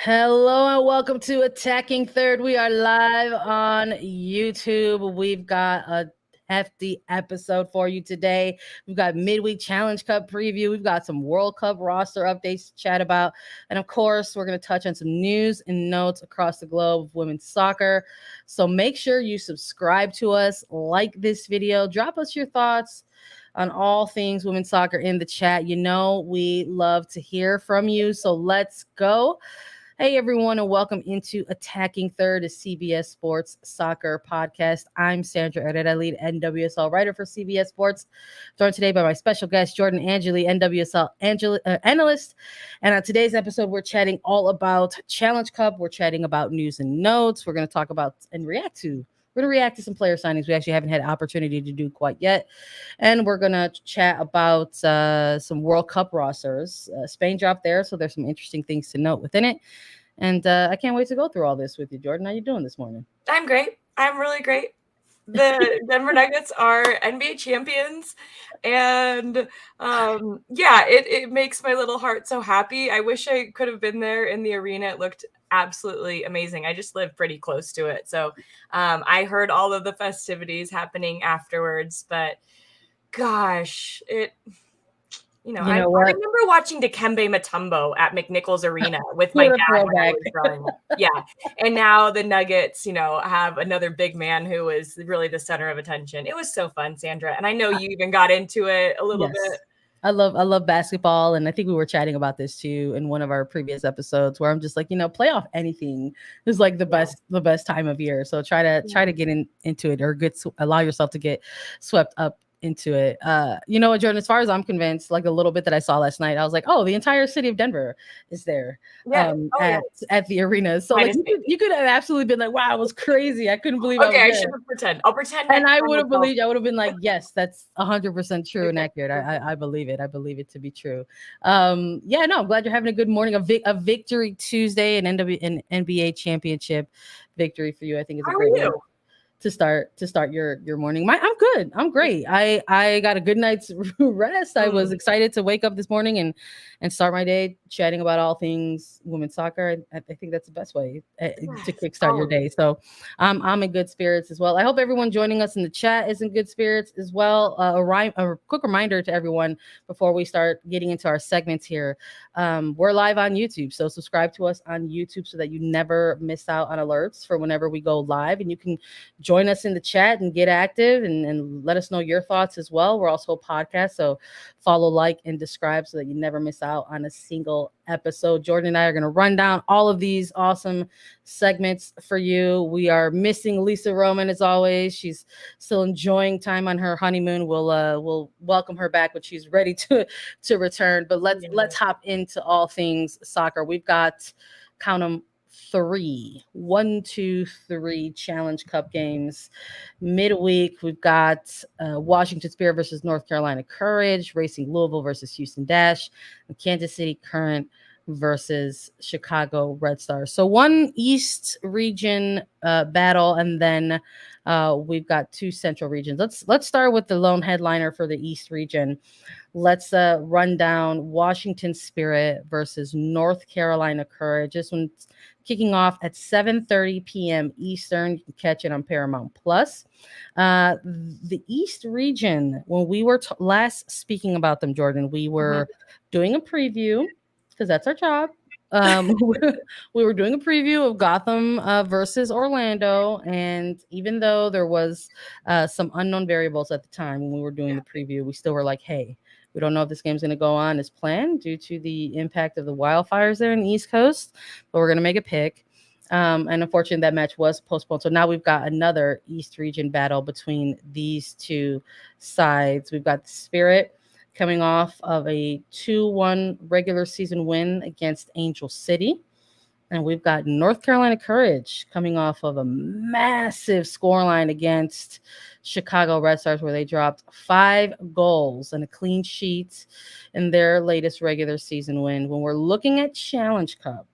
Hello and welcome to Attacking Third. We are live on YouTube. We've got a hefty episode for you today. We've got midweek Challenge Cup preview. We've got some World Cup roster updates to chat about. And of course, we're going to touch on some news and notes across the globe of women's soccer. So make sure you subscribe to us, like this video, drop us your thoughts on all things women's soccer in the chat. You know, we love to hear from you. So let's go. Hey, everyone, and welcome into Attacking Third, a CBS Sports Soccer podcast. I'm Sandra Herrera, lead NWSL writer for CBS Sports. Joined today by my special guest, Jordan Angeli, NWSL analyst. And on today's episode, we're chatting all about Challenge Cup. We're chatting about news and notes. We're going to talk about and react to some player signings we actually haven't had opportunity to do quite yet. And we're going to chat about some World Cup rosters. Spain dropped there, so there's some interesting things to note within it. And I can't wait to go through all this with you, Jordan. How you doing this morning? I'm great. I'm really great. The Denver Nuggets are NBA champions, and it makes my little heart so happy. I wish I could have been there in the arena. It looked absolutely amazing. I just live pretty close to it, so I heard all of the festivities happening afterwards. But gosh, I remember watching Dikembe Mutombo at McNichols Arena with my dad when I was growing up. Yeah. And now the Nuggets, have another big man who is really the center of attention. It was so fun, Sandra. And I know you even got into it a little bit. I love basketball, and I think we were chatting about this too in one of our previous episodes where I'm just like, playoff anything is like the best time of year. So try to get into it or allow yourself to get swept up into it. You know what, Jordan, as far as I'm convinced, like the little bit that I saw last night, I was like, oh, the entire city of Denver is there at the arena. So like you could have absolutely been like, wow, it was crazy. I couldn't believe I should have pretend. I'll pretend. And I would have believed, I would have been like, yes, that's 100% true and accurate. I believe it. I believe it to be true. I'm glad you're having a good morning. A victory Tuesday, an NBA championship victory for you. I think is a great one to start your morning. I'm good. I'm great. I got a good night's rest. I was excited to wake up this morning and start my day chatting about all things women's soccer. I think that's the best way to kickstart your day. So I'm in good spirits as well. I hope everyone joining us in the chat is in good spirits as well. A quick reminder to everyone before we start getting into our segments here. We're live on YouTube, so subscribe to us on YouTube so that you never miss out on alerts for whenever we go live, and you can join us in the chat and get active and let us know your thoughts as well. We're also a podcast, so follow, like, and subscribe so that you never miss out on a single episode. Jordan and I are going to run down all of these awesome segments for you. We are missing Lisa Roman as always. She's still enjoying time on her honeymoon. We'll welcome her back when she's ready to return. But let's hop into all things soccer. We've got, count them, 1, 2, 3 Challenge Cup games midweek. We've got Washington Spirit versus North Carolina Courage, Racing Louisville versus Houston Dash, and Kansas City Current versus Chicago Red Stars. So one East region battle, and then we've got 2 Central regions. Let's start with the lone headliner for the East region. Let's run down Washington Spirit versus North Carolina Courage. This one's kicking off at 7:30 p.m. Eastern. You can catch it on Paramount Plus. The East region, when we were last speaking about them, Jordan, we were doing a preview because that's our job. We were doing a preview of Gotham versus Orlando, and even though there was some unknown variables at the time when we were doing the preview, we still were like, hey, we don't know if this game's going to go on as planned due to the impact of the wildfires there in the East Coast, but we're going to make a pick. And unfortunately, that match was postponed. So now we've got another East region battle between these 2 sides. We've got the Spirit coming off of a 2-1 regular season win against Angel City. And we've got North Carolina Courage coming off of a massive scoreline against Chicago Red Stars, where they dropped 5 goals and a clean sheet in their latest regular season win. When we're looking at Challenge Cup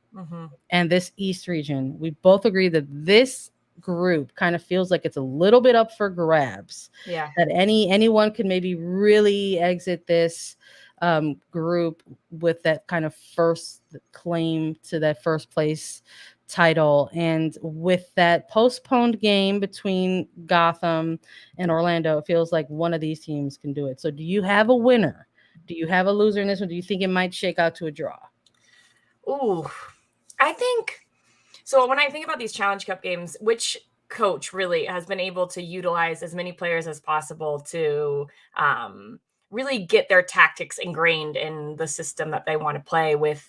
and this East region, we both agree that this group kind of feels like it's a little bit up for grabs. Yeah. That anyone could maybe really exit this group with that kind of first claim to that first place title. And with that postponed game between Gotham and Orlando, it feels like one of these teams can do it. So do you have a winner? Do you have a loser in this one? Do you think it might shake out to a draw? Ooh, I think so. When I think about these Challenge Cup games, which coach really has been able to utilize as many players as possible to really get their tactics ingrained in the system that they want to play with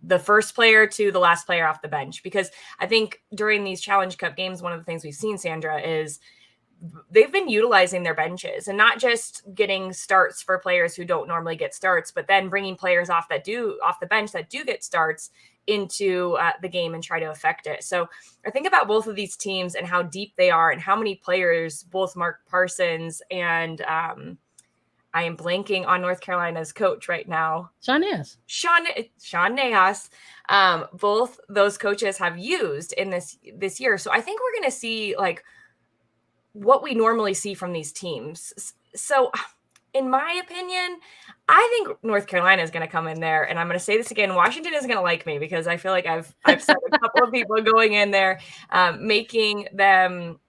the first player to the last player off the bench? Because I think during these Challenge Cup games, one of the things we've seen, Sandra, is they've been utilizing their benches and not just getting starts for players who don't normally get starts, but then bringing players off the bench that do get starts into the game and try to affect it. So I think about both of these teams and how deep they are and how many players, both Mark Parsons and I am blanking on North Carolina's coach right now. Sean Nahas. Sean Nahas. Both those coaches have used in this year. So I think we're going to see like what we normally see from these teams. So in my opinion, I think North Carolina is going to come in there, and I'm going to say this again. Washington is going to like me because I feel like I've said a couple of people going in there, making them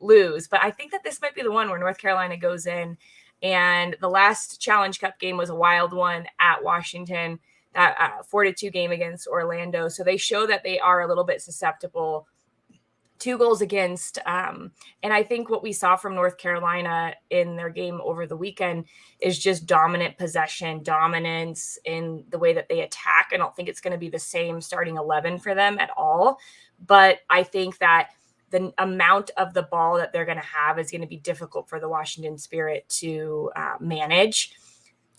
lose. But I think that this might be the one where North Carolina goes in, and the last Challenge Cup game was a wild one at Washington, that 4-2 game against Orlando. So they show that they are a little bit susceptible. 2 goals against. And I think what we saw from North Carolina in their game over the weekend is just dominant possession, dominance in the way that they attack. I don't think it's going to be the same starting 11 for them at all. But I think that the amount of the ball that they're going to have is going to be difficult for the Washington Spirit to manage.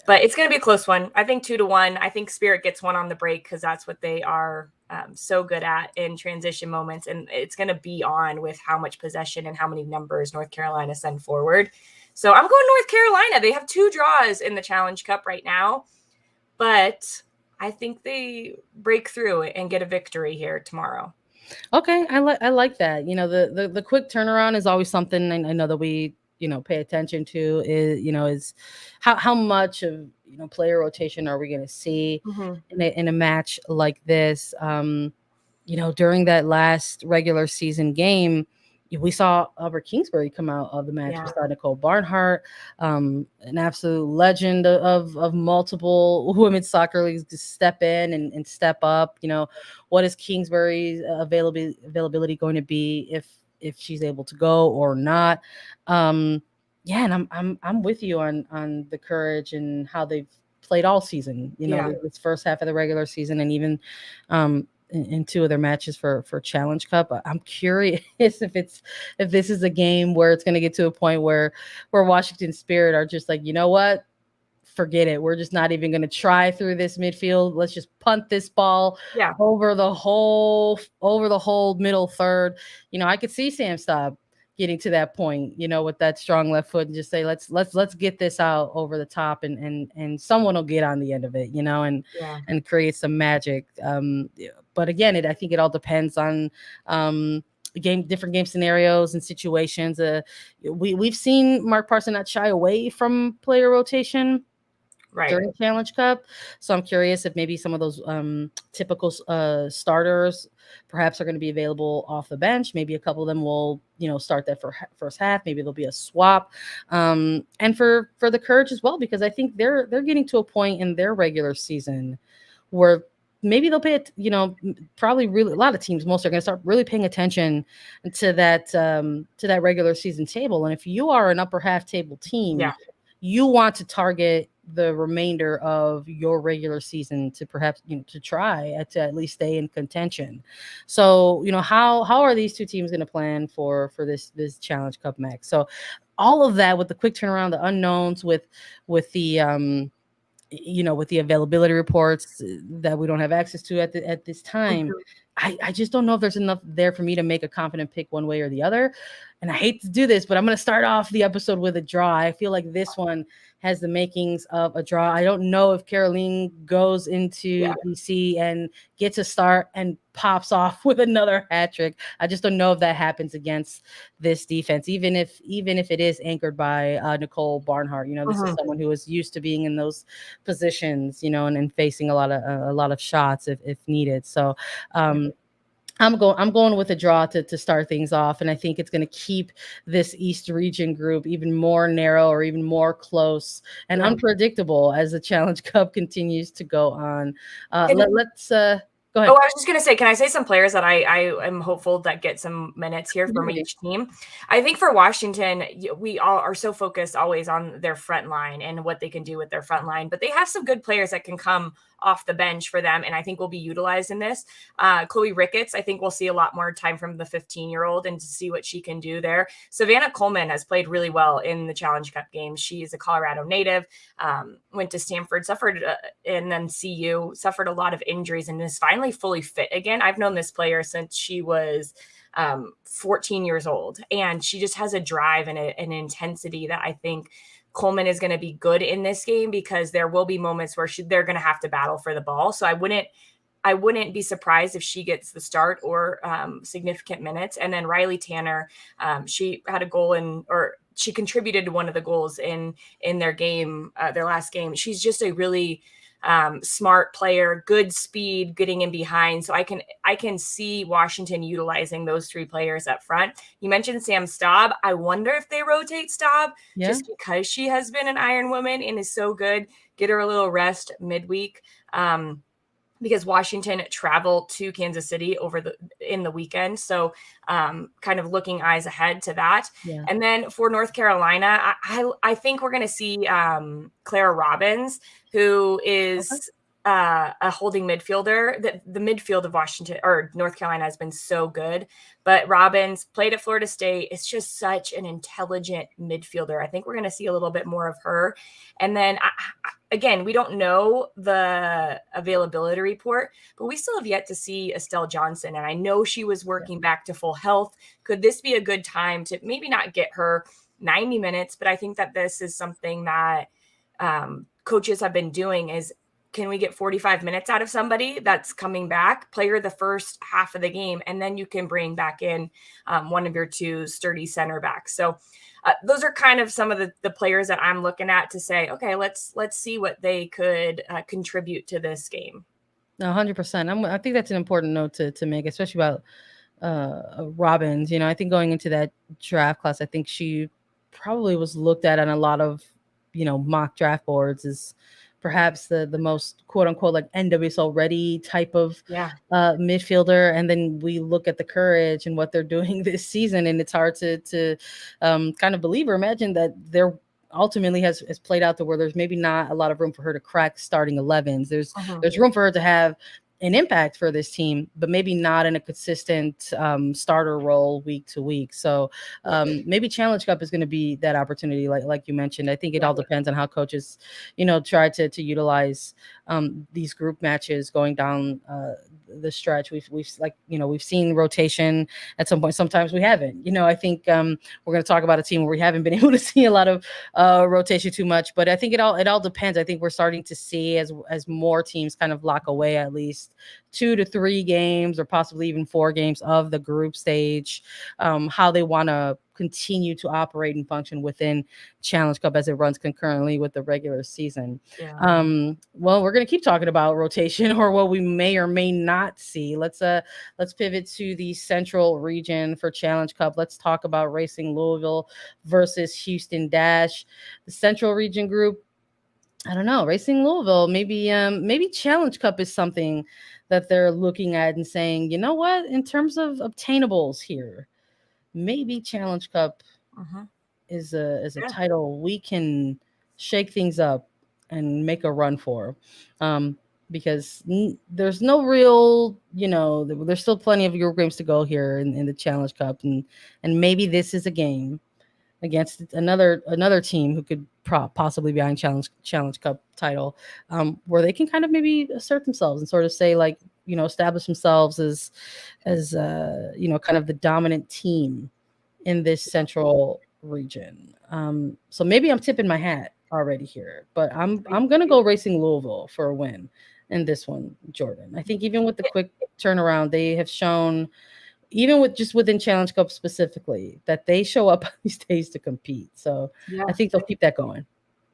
But it's going to be a close one. I think 2-1. I think Spirit gets one on the break because that's what they are so good at in transition moments. And it's going to be on with how much possession and how many numbers North Carolina send forward. So I'm going North Carolina. They have 2 draws in the Challenge Cup right now. But I think they break through and get a victory here tomorrow. Okay, I like that. You know, the quick turnaround is always something I know that we pay attention to. Is how much of player rotation are we going to see in a match like this? During that last regular season game, we saw Albert Kingsbury come out of the match beside Nicole Barnhart, an absolute legend of multiple women's soccer leagues, to step in and step up. What is Kingsbury's availability going to be if she's able to go or not? And I'm with you on the courage and how they've played all season. This first half of the regular season, and even in 2 of their matches for Challenge Cup. I'm curious if this is a game where it's going to get to a point where Washington Spirit are just like, you know what, forget it. We're just not even going to try through this midfield. Let's just punt this ball over the whole middle third. I could see Sam Staub getting to that point, with that strong left foot, and just say, let's get this out over the top, and someone will get on the end of it, and create some magic. But again, I think it all depends on different game scenarios and situations. We've seen Mark Parson not shy away from player rotation during Challenge Cup. So I'm curious if maybe some of those typical starters perhaps are going to be available off the bench. Maybe a couple of them will, start that for first half. Maybe there'll be a swap. And for the Courage as well, because I think they're getting to a point in their regular season where maybe they'll pay it, probably really a lot of teams, most are going to start really paying attention to that regular season table. And if you are an upper half table team, you want to target the remainder of your regular season to perhaps, to try to at least stay in contention. So, how are these 2 teams going to plan for this Challenge Cup match? So all of that with the quick turnaround, the unknowns, with the with the availability reports that we don't have access to at this time, I just don't know if there's enough there for me to make a confident pick one way or the other. And I hate to do this, but I'm going to start off the episode with a draw. I feel like this one has the makings of a draw. I don't know if Caroline goes into DC and gets a start and pops off with another hat trick. I just don't know if that happens against this defense, even if it is anchored by Nicole Barnhart. This is someone who is used to being in those positions, and facing a lot of shots if needed. So I'm going with a draw to start things off, and I think it's going to keep this East region group even more narrow or even more close and unpredictable as the Challenge Cup continues to go on. Let's go ahead. Oh, I was just going to say, can I say some players that I am hopeful that get some minutes here from each team? I think for Washington, we all are so focused always on their front line and what they can do with their front line, but they have some good players that can come off the bench for them, and I think will be utilized in this. Chloe Ricketts, I think we'll see a lot more time from the 15-year-old and to see what she can do there. Savannah Coleman has played really well in the Challenge Cup games. She is a Colorado native, went to Stanford, suffered, and then CU, suffered a lot of injuries, and is finally fully fit again. I've known this player since she was 14 years old, and she just has a drive and an intensity that I think Coleman is going to be good in this game, because there will be moments where they're going to have to battle for the ball. So I wouldn't be surprised if she gets the start or significant minutes. And then Riley Tanner, she had a goal she contributed to one of the goals in their game, their last game. She's just a really smart player, good speed, getting in behind. So I can see Washington utilizing those three players up front. You mentioned Sam Staub. I wonder if they rotate Staub just because she has been an Iron Woman and is so good. Get her a little rest midweek. Because Washington traveled to Kansas City in the weekend. So kind of looking eyes ahead to that. Yeah. And then for North Carolina, I think we're going to see Clara Robbins, who is a holding midfielder. The midfield of Washington or North Carolina has been so good, but Robbins played at Florida State. It's just such an intelligent midfielder. I think we're going to see a little bit more of her. And then again, we don't know the availability report, but we still have yet to see Estelle Johnson. And I know she was working back to full health. Could this be a good time to maybe not get her 90 minutes? But I think that this is something that coaches have been doing is, can we get 45 minutes out of somebody that's coming back, play her the first half of the game, and then you can bring back in one of your two sturdy center backs. So those are kind of some of the players that I'm looking at to say, okay, let's see what they could contribute to this game. 100%. I think that's an important note to make, especially about Robbins. I think going into that draft class, I think she probably was looked at on a lot of, mock draft boards as perhaps the most quote unquote like NWSL ready type of midfielder. And then we look at the Courage and what they're doing this season, and it's hard to kind of believe or imagine that they're ultimately has played out to where there's maybe not a lot of room for her to crack starting 11s. There's room for her to have an impact for this team, but maybe not in a consistent starter role week to week. So maybe Challenge Cup is going to be that opportunity, like you mentioned. I think it all depends on how coaches, try to utilize these group matches going down the stretch. We've seen rotation at some point. Sometimes we haven't. I think we're going to talk about a team where we haven't been able to see a lot of rotation too much. But I think it all depends. I think we're starting to see as more teams kind of lock away at least 2 to 3 games or possibly even 4 games of the group stage, how they want to continue to operate and function within Challenge Cup as it runs concurrently with the regular season. Well, we're going to keep talking about rotation or what we may or may not see. Let's pivot to the Central region for Challenge Cup. Let's talk about Racing Louisville versus Houston Dash. The Central region group, I don't know, Racing Louisville, maybe Challenge Cup is something that they're looking at and saying, you know what, in terms of obtainables here, maybe Challenge Cup is a title we can shake things up and make a run for, because there's no real, there's still plenty of Euro games to go here in the Challenge Cup, and maybe this is a game against another team who could possibly be eyeing Challenge Cup title, where they can kind of maybe assert themselves and sort of say, like, establish themselves as kind of the dominant team in this central region. So maybe I'm tipping my hat already here, but I'm gonna go Racing Louisville for a win in this one, Jordan. I think even with the quick turnaround, they have shown, even with just within Challenge Cup specifically, that they show up on these days to compete. So I think they'll keep that going.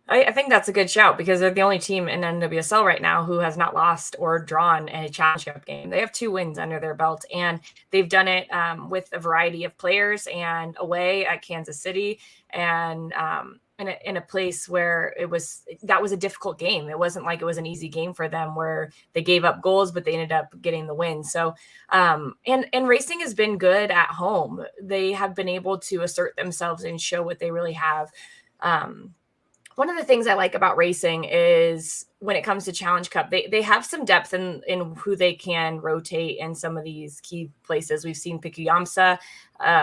I think that's a good shout because they're the only team in NWSL right now who has not lost or drawn a Challenge Cup game. They have 2 wins under their belt, and they've done it with a variety of players and away at Kansas City and in a place where that was a difficult game. It wasn't like it was an easy game for them where they gave up goals, but they ended up getting the win. So and Racing has been good at home. They have been able to assert themselves and show what they really have. One of the things I like about Racing is when it comes to Challenge Cup, they have some depth in who they can rotate in some of these key places. We've seen Piku Yamsa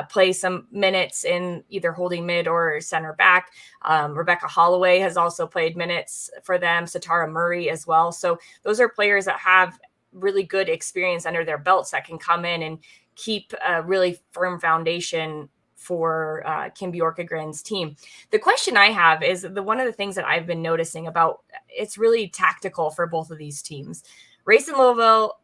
play some minutes in either holding mid or center back. Rebecca Holloway has also played minutes for them, Satara Murray as well. So those are players that have really good experience under their belts that can come in and keep a really firm foundation for Kim Bjorkegren's team. The question I have is one of the things that I've been noticing about, it's really tactical for both of these teams. Racing Louisville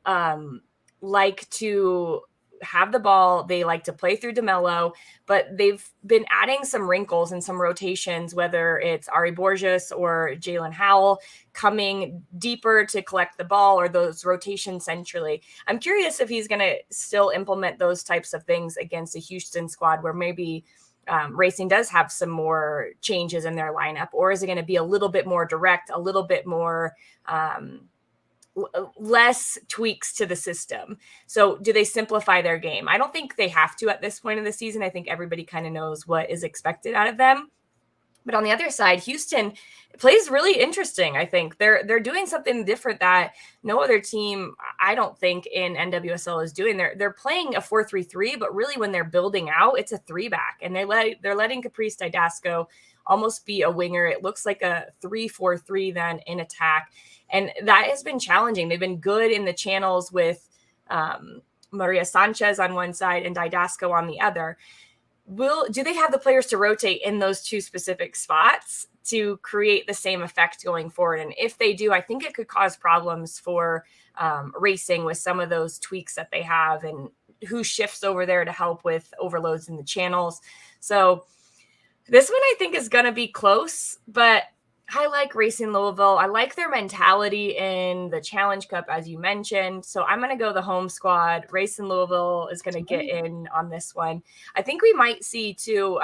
like to have the ball. They like to play through DeMello, but they've been adding some wrinkles and some rotations, whether it's Ari Borges or Jalen Howell coming deeper to collect the ball or those rotations centrally. I'm curious if he's going to still implement those types of things against a Houston squad where maybe Racing does have some more changes in their lineup, or is it going to be a little bit more direct, a little bit more less tweaks to the system? So do they simplify their game? I don't think they have to at this point in the season. I think everybody kind of knows what is expected out of them. But on the other side, Houston plays really interesting. I think they're doing something different that no other team, I don't think, in NWSL is doing. They're playing a 4-3-3, but really when they're building out, it's a 3-back, and they're letting Caprice Didasco almost be a winger. It looks like a 3-4-3 then in attack. And that has been challenging. They've been good in the channels with Maria Sanchez on one side and Didasco on the other. Do they have the players to rotate in those 2 specific spots to create the same effect going forward? And if they do, I think it could cause problems for Racing with some of those tweaks that they have and who shifts over there to help with overloads in the channels. So this one I think is going to be close, but I like Racing Louisville. I like their mentality in the Challenge Cup, as you mentioned. So I'm going to go the home squad. Racing Louisville is going to get in on this one. I think we might see, too,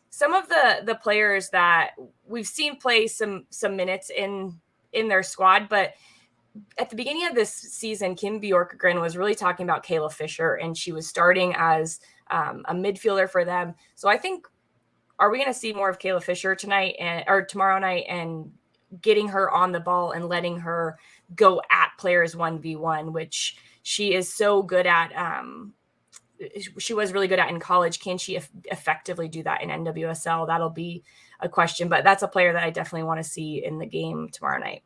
some of the players that we've seen play some minutes in their squad. But at the beginning of this season, Kim Bjorkegren was really talking about Kayla Fisher, and she was starting as a midfielder for them. So I think, are we going to see more of Kayla Fisher tonight or tomorrow night and getting her on the ball and letting her go at players 1v1, which she is so good at. She was really good at in college. Can she effectively do that in NWSL? That'll be a question, but that's a player that I definitely want to see in the game tomorrow night.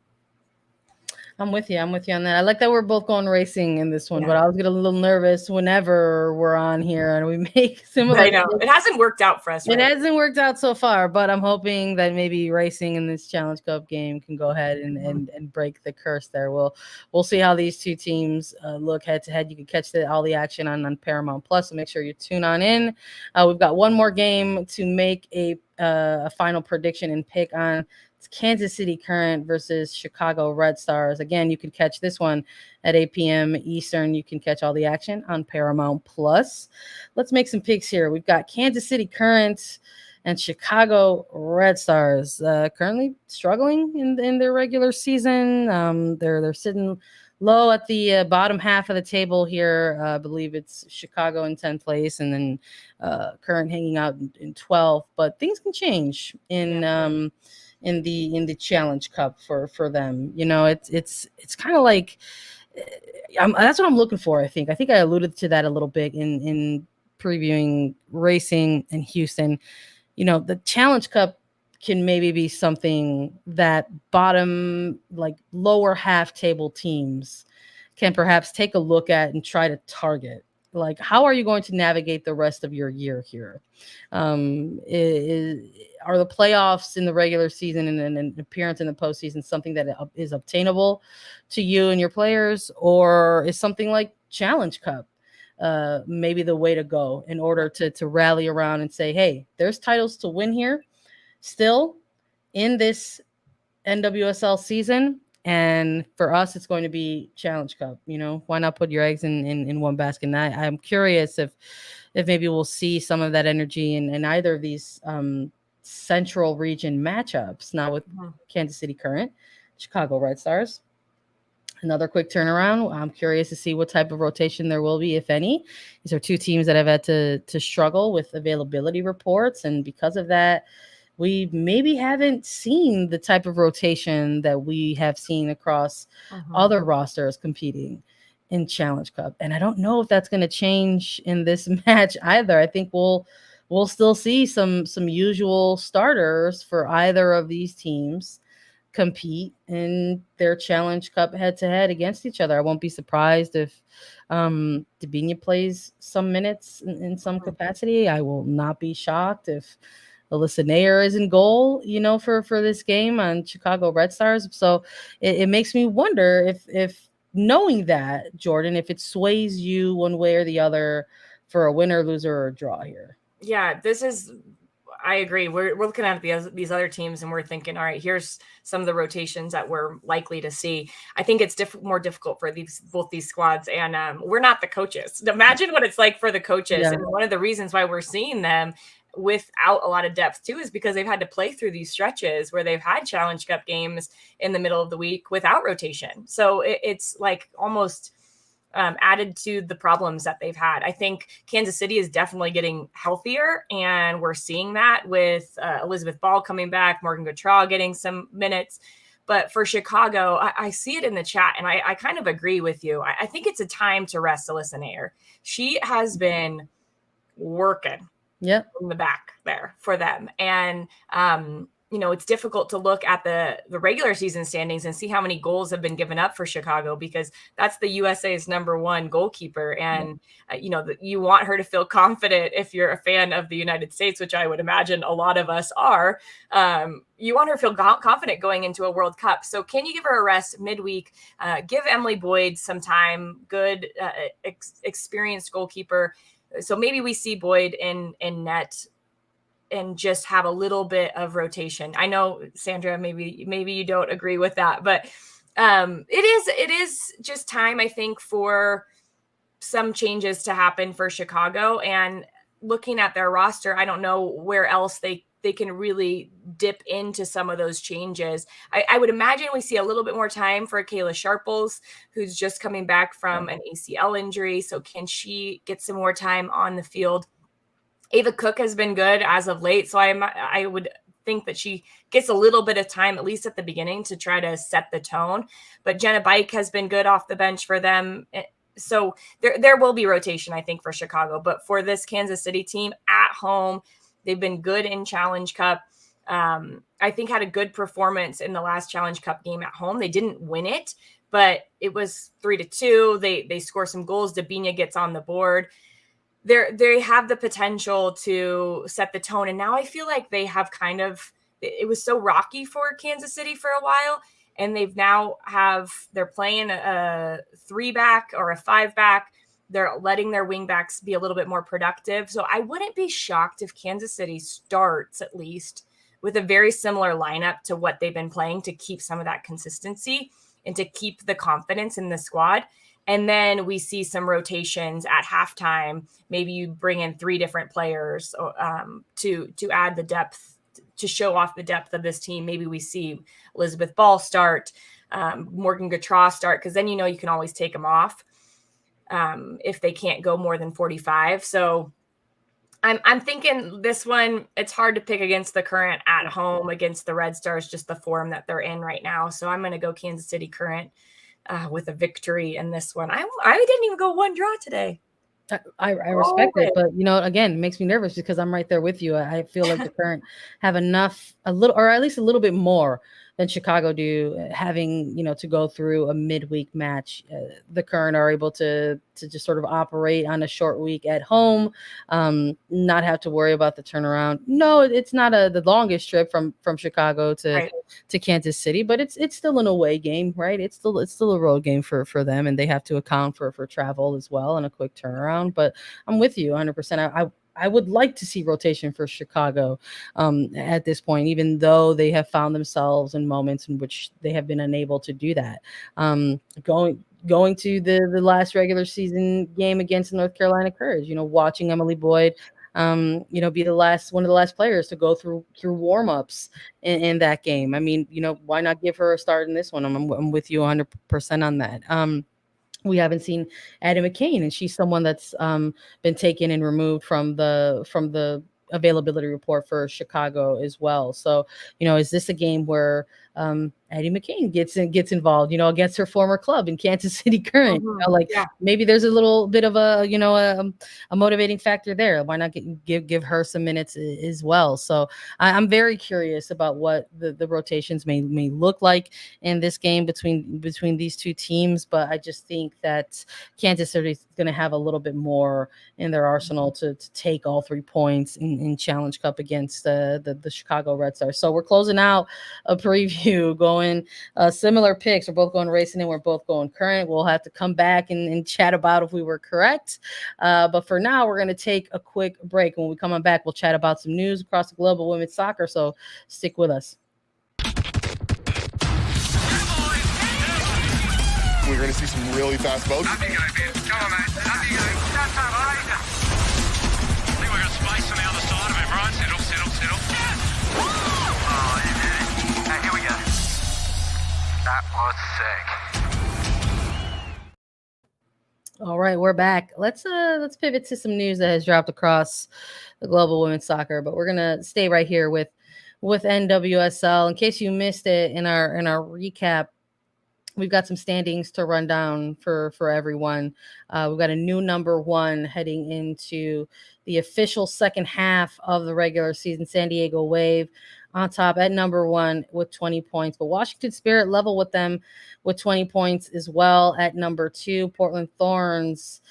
I'm with you on that. I like that we're both going Racing in this one, but I was getting a little nervous whenever we're on here and we make similar. I know it hasn't worked out for us. Right? It hasn't worked out so far, but I'm hoping that maybe Racing in this Challenge Cup game can go ahead and break the curse there. We'll see how these 2 teams look head to head. You can catch all the action on Paramount Plus, so make sure you tune on in. We've got one more game to make a final prediction and pick on. It's Kansas City Current versus Chicago Red Stars. Again, you can catch this one at 8 p.m. Eastern. You can catch all the action on Paramount Plus. Let's make some picks here. We've got Kansas City Current and Chicago Red Stars currently struggling in their regular season. They're sitting low at the bottom half of the table here. I believe it's Chicago in 10th place and then Current hanging out in 12th. But things can change in the Challenge Cup for them. You know, it's kind of like that's what I'm looking for. I think I alluded to that a little bit in previewing Racing and Houston. You know, the Challenge Cup can maybe be something that bottom, like lower half table teams can perhaps take a look at and try to target. Like, how are you going to navigate the rest of your year here? Are the playoffs in the regular season and an appearance in the postseason something that is obtainable to you and your players, or is something like Challenge Cup maybe the way to go in order to rally around and say, hey, there's titles to win here still in this NWSL season, and for us it's going to be Challenge Cup. Why not put your eggs in one basket? And I'm curious if maybe we'll see some of that energy in either of these central region matchups now with Kansas City Current, Chicago Red Stars. Another quick turnaround. I'm curious to see what type of rotation there will be, if any. These are two teams that have had to struggle with availability reports, and because of that, we maybe haven't seen the type of rotation that we have seen across other rosters competing in Challenge Cup. And I don't know if that's going to change in this match either. I think we'll still see some usual starters for either of these teams compete in their Challenge Cup head-to-head against each other. I won't be surprised if Dabinia plays some minutes in some capacity. I will not be shocked if Alyssa Nair is in goal, for this game on Chicago Red Stars. So it makes me wonder if knowing that, Jordan, if it sways you one way or the other for a winner, loser, or draw here. Yeah, I agree. We're looking at these other teams and we're thinking, all right, here's some of the rotations that we're likely to see. I think it's more difficult for both these squads, and we're not the coaches. Imagine what it's like for the coaches. Yeah. And one of the reasons why we're seeing them without a lot of depth too is because they've had to play through these stretches where they've had Challenge Cup games in the middle of the week without rotation. So it's like almost added to the problems that they've had. I think Kansas City is definitely getting healthier, and we're seeing that with Elizabeth Ball coming back, Morgan Gautreau getting some minutes. But for Chicago, I see it in the chat, and I kind of agree with you. I think it's a time to rest Alyssa Nair. She has been working in the back there for them. And, it's difficult to look at the regular season standings and see how many goals have been given up for Chicago, because that's the USA's number one goalkeeper. And, you want her to feel confident if you're a fan of the United States, which I would imagine a lot of us are. You want her to feel confident going into a World Cup. So can you give her a rest midweek? Give Emily Boyd some time, good, experienced goalkeeper. So maybe we see Boyd in net and just have a little bit of rotation. I know, Sandra, maybe you don't agree with that, but it is just time, I think, for some changes to happen for Chicago. And looking at their roster, I don't know where else they can really dip into some of those changes. I would imagine we see a little bit more time for Kayla Sharples, who's just coming back from an ACL injury. So can she get some more time on the field? Ava Cook has been good as of late, so I would think that she gets a little bit of time, at least at the beginning, to try to set the tone. But Jenna Bike has been good off the bench for them. So there will be rotation, I think, for Chicago. But for this Kansas City team at home, they've been good in Challenge Cup. I think had a good performance in the last Challenge Cup game at home. They didn't win it, but it was 3-2. They score some goals. Dabinia gets on the board. They have the potential to set the tone. And now I feel like they have it was so rocky for Kansas City for a while. And they're playing a 3-back or a 5-back. They're letting their wing backs be a little bit more productive. So I wouldn't be shocked if Kansas City starts at least with a very similar lineup to what they've been playing, to keep some of that consistency and to keep the confidence in the squad. And then we see some rotations at halftime. Maybe you bring in 3 different players to add the depth, to show off the depth of this team. Maybe we see Elizabeth Ball start, Morgan Gautreau start, because then you can always take them off if they can't go more than 45. So I'm thinking this one, it's hard to pick against the Current at home against the Red Stars, just the form that they're in right now. So I'm going to go Kansas City Current with a victory in this one. I didn't even go 1 draw today. I respect it, but again, it makes me nervous because I'm right there with you. I feel like the Current have a little, or at least a little bit more than Chicago do, having, to go through a midweek match. The Current are able to just sort of operate on a short week at home, not have to worry about the turnaround. No, it's not the longest trip from Chicago to Kansas City, but it's still an away game, right? It's still a road game for them, and they have to account for travel as well and a quick turnaround. But I'm with you 100%. I would like to see rotation for Chicago at this point, even though they have found themselves in moments in which they have been unable to do that. Going to the last regular season game against North Carolina Courage, watching Emily Boyd, be one of the last players to go through warm-ups in that game. I mean, why not give her a start in this one? I'm with you 100% on that. We haven't seen Addie McCain, and she's someone that's been taken and removed from the availability report for Chicago as well. So, is this a game where Addie McCain gets involved, against her former club in Kansas City Current? Maybe there's a little bit of a motivating factor there. Why not give her some minutes as well? So I'm very curious about what the rotations may look like in this game between these two teams. But I just think that Kansas City is going to have a little bit more in their arsenal to take all 3 points in Challenge Cup against the Chicago Red Stars. So we're closing out a preview, going similar picks. We're both going Racing and we're both going Current. We'll have to come back and chat about if we were correct. But for now, we're going to take a quick break. When we come on back, we'll chat about some news across the globe of women's soccer. So stick with us. We're going to see some really fast boats. Up you go, Ben. Come on, mate. Up you go. That's all right. I think we've got space on the other side of him, right? Settle. Yes! Oh, you did it. Hey, here we go. That was sick. All right, we're back. Let's pivot to some news that has dropped across the global women's soccer, but we're gonna stay right here with NWSL. In case you missed it in our recap, we've got some standings to run down for everyone. We've got a new number 1 heading into the official second half of the regular season. San Diego Wave on top at number 1 with 20 points, but Washington Spirit level with them with 20 points as well at number 2. Portland Thorns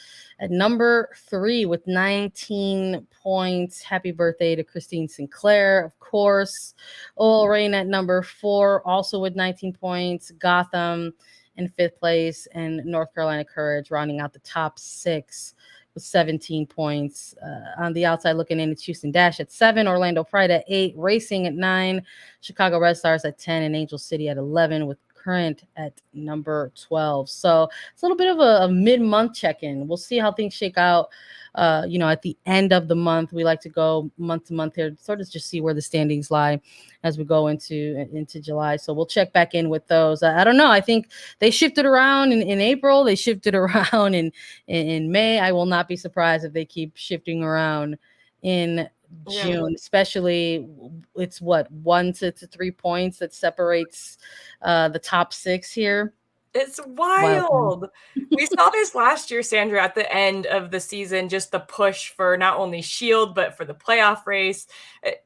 at number 3 with 19 points. Happy birthday to Christine Sinclair, of course. OL Reign at number 4, also with 19 points. Gotham in 5th place, and North Carolina Courage rounding out the top 6 with 17 points. On the outside looking in, it's Houston Dash at 7, Orlando Pride at 8, Racing at 9, Chicago Red Stars at 10, and Angel City at 11 with Current at number 12. So it's a little bit of a mid-month check-in. We'll see how things shake out. At the end of the month, we like to go month to month here, sort of just see where the standings lie as we go into July. So we'll check back in with those. I don't know. I think they shifted around in April. They shifted around in May. I will not be surprised if they keep shifting around in June, especially. It's 1 to 3 points that separates the top 6 here. It's wild. We saw this last year, Sandra, at the end of the season, just the push for not only Shield, but for the playoff race.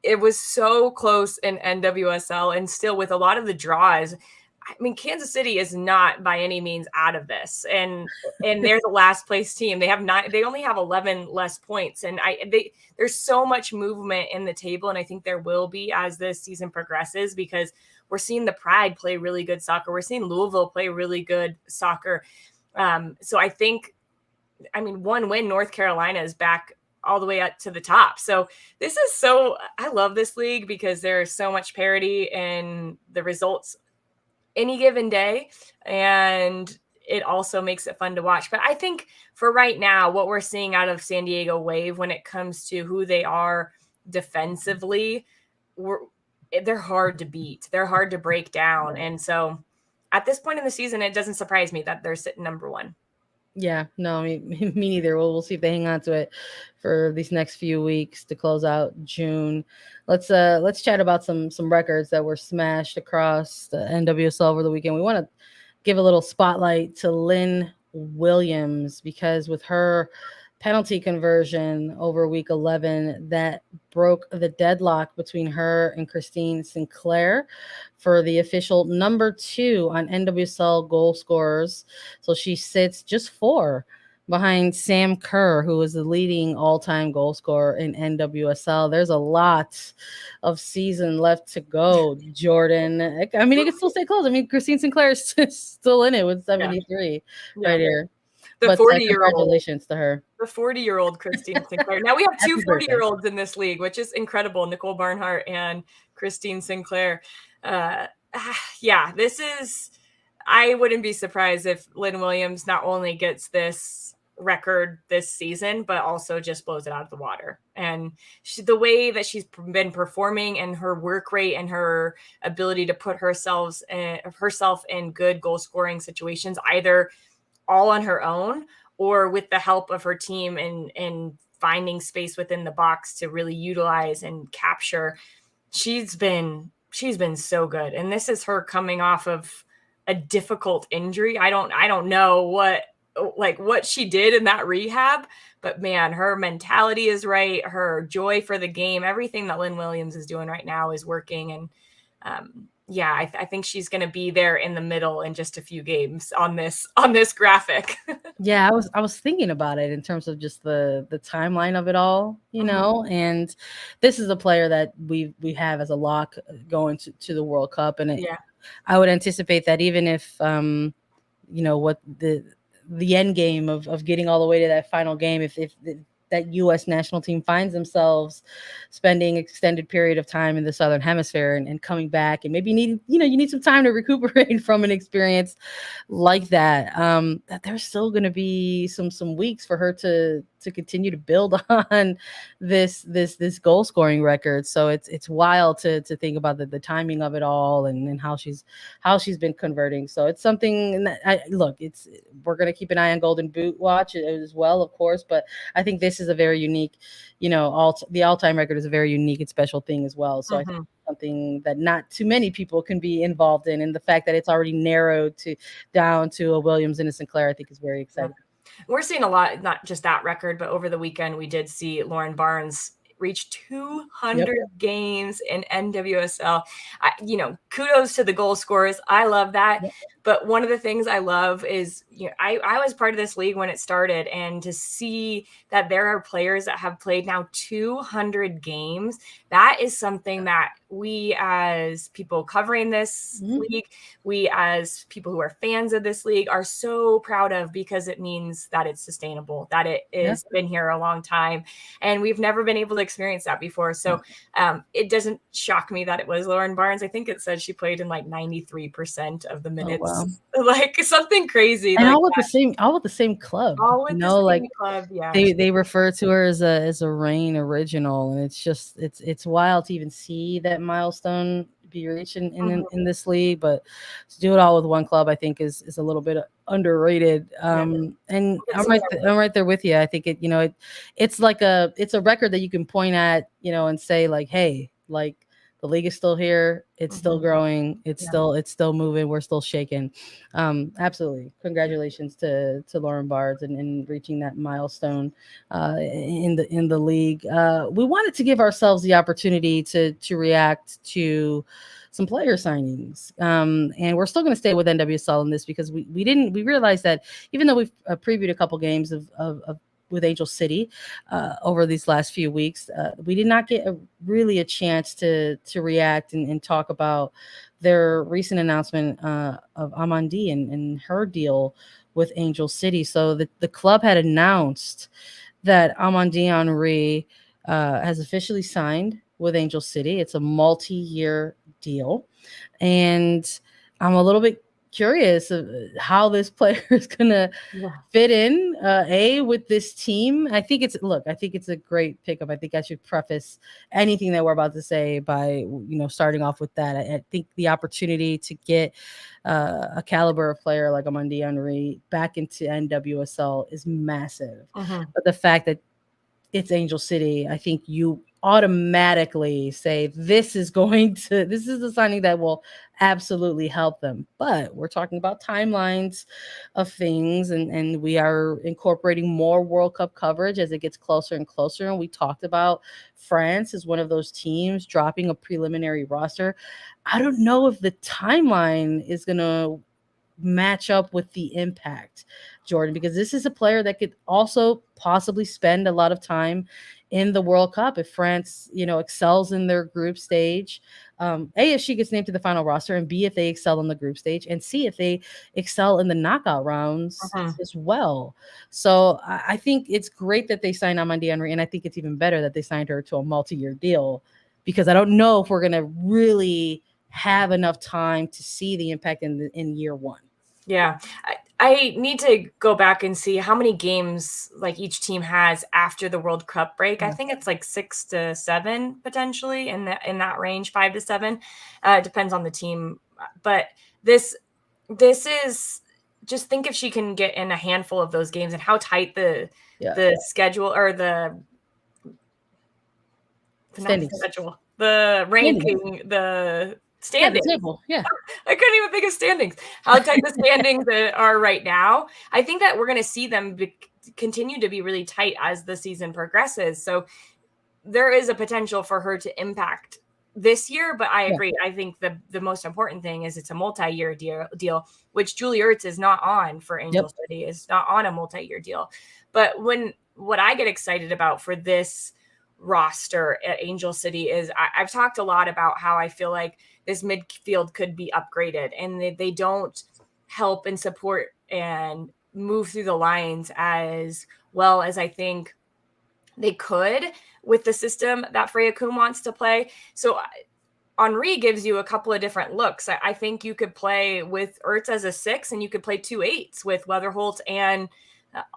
It was so close in NWSL, and still with a lot of the draws. I mean, Kansas City is not by any means out of this, and they're the last place team. They have 9. They only have 11 less points, and there's so much movement in the table, and I think there will be as this season progresses, because we're seeing the Pride play really good soccer. We're seeing Louisville play really good soccer. So I think, one win, North Carolina is back all the way up to the top. So I love this league because there's so much parity in the results any given day. And it also makes it fun to watch. But I think for right now, what we're seeing out of San Diego Wave when it comes to who they are defensively, they're hard to beat. They're hard to break down. And so at this point in the season, it doesn't surprise me that they're sitting number 1. Yeah, no, me neither. We'll see if they hang on to it for these next few weeks to close out June. Let's chat about some records that were smashed across the NWSL over the weekend. We want to give a little spotlight to Lynn Williams, because with her penalty conversion over week 11 that broke the deadlock between her and Christine Sinclair for the official number 2 on NWSL goal scorers. So she sits just 4 behind Sam Kerr, who is the leading all-time goal scorer in NWSL. There's a lot of season left to go, Jordan. I mean, it can still stay close. I mean, Christine Sinclair is still in it with 73 right here. The But 40-year-old. Congratulations to her. The 40-year-old Christine Sinclair. Now we have two Happy 40-year-olds in this league, which is incredible. Nicole Barnhart and Christine Sinclair. This is, I wouldn't be surprised if Lynn Williams not only gets this record this season, but also just blows it out of the water. And the way that she's been performing and her work rate and her ability to put herself in good goal scoring situations, either all on her own or with the help of her team and finding space within the box to really utilize and capture. She's been so good. And this is her coming off of a difficult injury. I don't know what she did in that rehab, but man, her mentality is right. Her joy for the game, everything that Lynn Williams is doing right now is working. And I think she's going to be there in the middle in just a few games on this graphic. Yeah, I was thinking about it in terms of just the timeline of it all, you know, and this is a player that we have as a lock going to the World Cup. And I would anticipate that even if, what the end game of getting all the way to that final game, if that U.S. national team finds themselves spending extended period of time in the Southern Hemisphere and coming back, and maybe you need some time to recuperate from an experience like that, that there's still going to be some weeks for her to continue to build on this goal scoring record. So it's wild to think about the timing of it all and how she's been converting. So it's something that we're going to keep an eye on Golden Boot watch as well, of course, but I think this is a very unique, the all-time record is a very unique and special thing as well. So I think something that not too many people can be involved in, and the fact that it's already narrowed down to a Williams and a Sinclair, I think is very exciting. We're seeing a lot, not just that record, but over the weekend we did see Lauren Barnes reach 200 games in NWSL. Kudos to the goal scorers. I love that. Yep. But one of the things I love is, I was part of this league when it started, and to see that there are players that have played now 200 games, that is something that we as people covering this league, we as people who are fans of this league are so proud of, because it means that it's sustainable, that it has been here a long time, and we've never been able to experience that before. So it doesn't shock me that it was Lauren Barnes. I think it said she played in like 93% of the minutes. Oh, wow. Like something crazy. And like all with the same club. All with the same club, yeah. They refer to her as a Reign original, and it's just it's wild to even see that milestone be reached in this league. But to do it all with one club, I think is a little bit underrated. And I'm right there with you. I think it's a record that you can point at, and say like, hey, like, the league is still here. It's still growing. It's still moving. We're still shaking. Absolutely. Congratulations to Lauren Barnes and reaching that milestone in the league. We wanted to give ourselves the opportunity to react to some player signings. And we're still going to stay with NWSL in this, because we realized that even though we've previewed a couple games of with Angel City over these last few weeks, we did not get really a chance to react and talk about their recent announcement of Amandine and her deal with Angel City. So the club had announced that Amandine Henry has officially signed with Angel City. It's a multi-year deal, and I'm a little bit curious of how this player is gonna fit in with this team. I think it's a great pickup. I think I should preface anything that we're about to say by starting off with that. I think the opportunity to get a caliber of player like Amandine Henry back into NWSL is massive. But the fact that it's Angel City, I think you automatically say this is the signing that will absolutely help them. But we're talking about timelines of things, and we are incorporating more World Cup coverage as it gets closer and closer. And we talked about France as one of those teams dropping a preliminary roster. I don't know if the timeline is going to match up with the impact, Jordan, because this is a player that could also possibly spend a lot of time in the World Cup if France, excels in their group stage. A, if she gets named to the final roster, and B, if they excel in the group stage, and C, if they excel in the knockout rounds as well. So I think it's great that they signed Amandine, and I think it's even better that they signed her to a multi-year deal, because I don't know if we're going to really have enough time to see the impact in year one. Yeah. I need to go back and see how many games like each team has after the World Cup break. I think it's like 6 to 7 potentially in that range, 5 to 7. It depends on the team. But this is, just think if she can get in a handful of those games and how tight the schedule or the schedule, the ranking, the standings. The table. Yeah. I couldn't even think of standings. How tight the standings are right now. I think that we're going to see them continue to be really tight as the season progresses. So there is a potential for her to impact this year, but I agree. I think the most important thing is it's a multi-year deal, which Julie Ertz is not on for Angel City, is not on a multi-year deal. But what I get excited about for this roster at Angel City is I've talked a lot about how I feel like this midfield could be upgraded, and they don't help and support and move through the lines as well as I think they could with the system that Freya Kuhn wants to play. So Henri gives you a couple of different looks. I think you could play with Ertz as a 6, and you could play 2 8s with Weatherholt and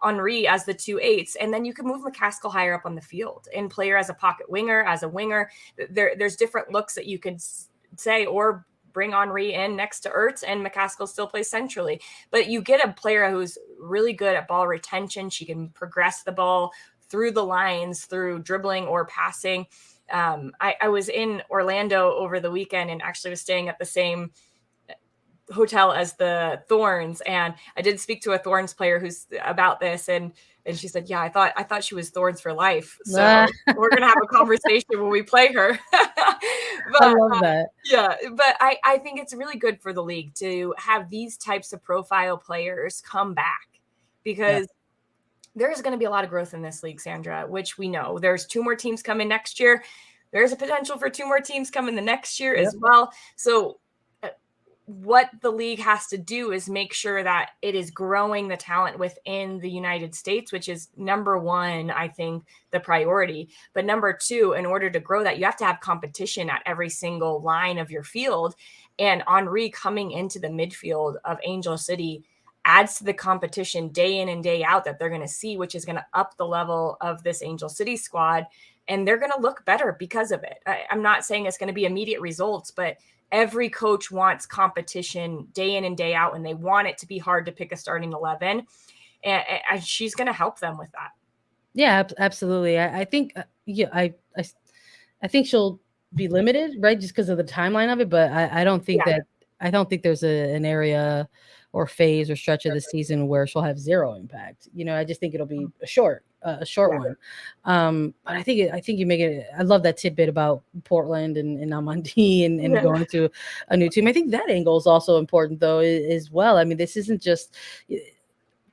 Henri as the 2 8s, and then you can move McCaskill higher up on the field and play her as a pocket winger, as a winger. There's different looks that you could say, or bring Henri in next to Ertz and McCaskill still plays centrally. But you get a player who's really good at ball retention. She can progress the ball through the lines, through dribbling or passing. I was in Orlando over the weekend and actually was staying at the same hotel as the Thorns, and I did speak to a Thorns player who's about this, and she said, yeah, I thought she was Thorns for life, so we're gonna have a conversation when we play her. But, I love that. But I think it's really good for the league to have these types of profile players come back, because there's going to be a lot of growth in this league, Sandra, which we know. There's 2 more teams coming next year. There's a potential for 2 more teams coming the next year as well. So what the league has to do is make sure that it is growing the talent within the United States, which is number 1, I think, the priority. But number 2, in order to grow that, you have to have competition at every single line of your field. And Henri coming into the midfield of Angel City adds to the competition day in and day out that they're going to see, which is going to up the level of this Angel City squad. And they're going to look better because of it. I'm not saying it's going to be immediate results, but every coach wants competition day in and day out, and they want it to be hard to pick a starting 11. And she's going to help them with that. Yeah, absolutely. I think, I think she'll be limited, right? Just because of the timeline of it. But I don't think I don't think there's an area or phase or stretch of the season where she'll have 0 impact. I just think it'll be a short one. But I think you make it. I love that tidbit about Portland and Amandine and going to a new team. I think that angle is also important though as well. I mean, this isn't just,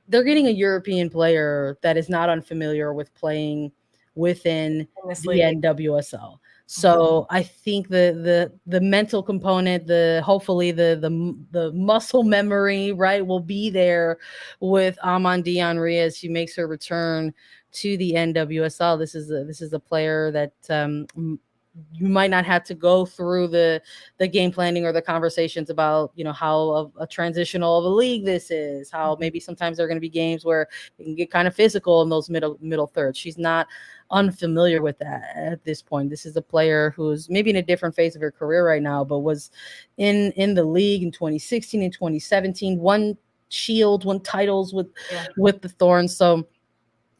they're getting a European player that is not unfamiliar with playing within the NWSL. So I think the mental component, hopefully the muscle memory, right, will be there with Amandine Henri as she makes her return to the NWSL. This is a player that you might not have to go through the game planning or the conversations about, how a transitional of a league this is, how maybe sometimes there are going to be games where it can get kind of physical in those middle thirds. She's not unfamiliar with that at this point. This is a player who's maybe in a different phase of her career right now, but was in the league in 2016 and 2017, won titles with the Thorns. So